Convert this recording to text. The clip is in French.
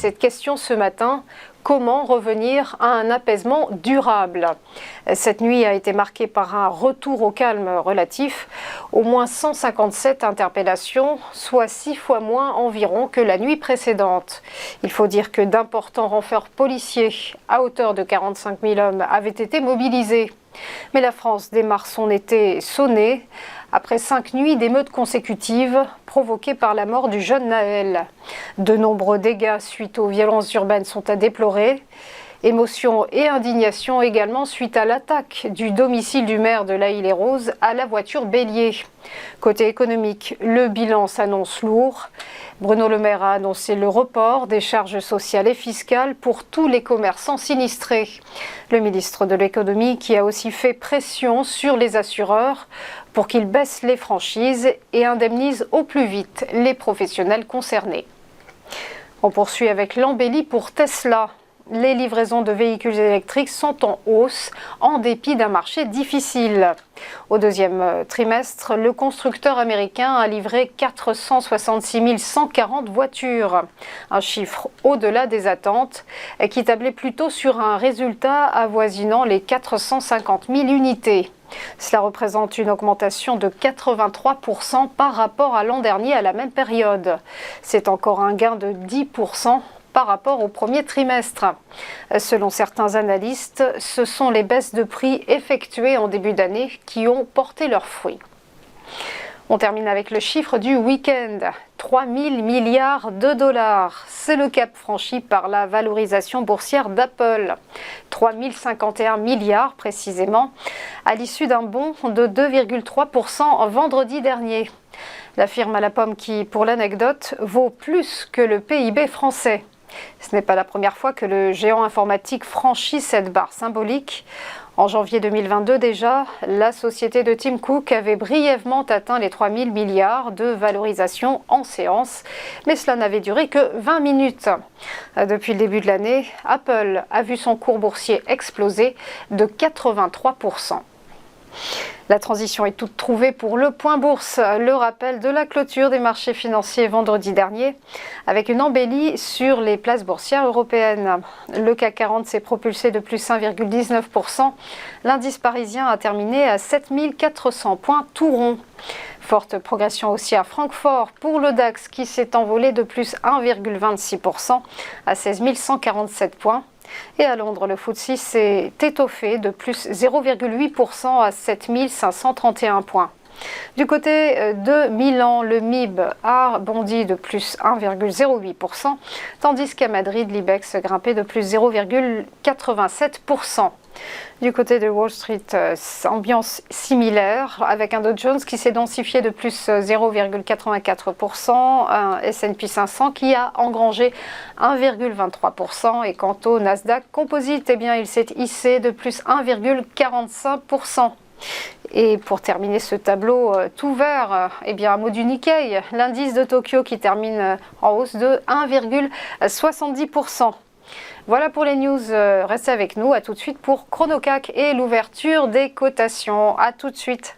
cette question ce matin. Comment revenir à un apaisement durable? Cette nuit a été marquée par un retour au calme relatif. Au moins 157 interpellations, soit 6 fois moins environ que la nuit précédente. Il faut dire que d'importants renforts policiers, à hauteur de 45 000 hommes, avaient été mobilisés. Mais la France démarre son été sonné après 5 nuits d'émeutes consécutives provoquées par la mort du jeune Naël. De nombreux dégâts suite aux violences urbaines sont à déplorer. Émotion et indignation également suite à l'attaque du domicile du maire de La Île-et-Rose à la voiture bélier. Côté économique, le bilan s'annonce lourd. Bruno Le Maire a annoncé le report des charges sociales et fiscales pour tous les commerçants sinistrés. Le ministre de l'économie qui a aussi fait pression sur les assureurs pour qu'ils baissent les franchises et indemnisent au plus vite les professionnels concernés. On poursuit avec l'embellie pour Tesla. Les livraisons de véhicules électriques sont en hausse en dépit d'un marché difficile. Au deuxième trimestre, le constructeur américain a livré 466 140 voitures, un chiffre au-delà des attentes qui tablait plutôt sur un résultat avoisinant les 450 000 unités. Cela représente une augmentation de 83% par rapport à l'an dernier à la même période. C'est encore un gain de 10% par rapport au premier trimestre. Selon certains analystes, ce sont les baisses de prix effectuées en début d'année qui ont porté leurs fruits. On termine avec le chiffre du week-end, 3 000 milliards de dollars. C'est le cap franchi par la valorisation boursière d'Apple. 3 051 milliards précisément, à l'issue d'un bond de 2,3% vendredi dernier. La firme à la pomme qui, pour l'anecdote, vaut plus que le PIB français. Ce n'est pas la première fois que le géant informatique franchit cette barre symbolique. En janvier 2022 déjà, la société de Tim Cook avait brièvement atteint les 3 000 milliards de valorisation en séance, mais cela n'avait duré que 20 minutes. Depuis le début de l'année, Apple a vu son cours boursier exploser de 83%. La transition est toute trouvée pour le point bourse, le rappel de la clôture des marchés financiers vendredi dernier, avec une embellie sur les places boursières européennes. Le CAC 40 s'est propulsé de plus 1,19%. L'indice parisien a terminé à 7 400 points tout rond. Forte progression aussi à Francfort pour le DAX qui s'est envolé de plus 1,26% à 16 147 points. Et à Londres, le FTSE s'est étoffé de plus 0,8% à 7 531 points. Du côté de Milan, le MIB a bondi de plus 1,08%, tandis qu'à Madrid, l'IBEX grimpait de plus 0,87%. Du côté de Wall Street, ambiance similaire, avec un Dow Jones qui s'est densifié de plus 0,84%, un S&P 500 qui a engrangé 1,23%, et quant au Nasdaq Composite, eh bien, il s'est hissé de plus 1,45%. Et pour terminer ce tableau tout vert, eh bien, un mot du Nikkei, l'indice de Tokyo qui termine en hausse de 1,70%. Voilà pour les news, restez avec nous, à tout de suite pour ChronoCAC et l'ouverture des cotations. À tout de suite.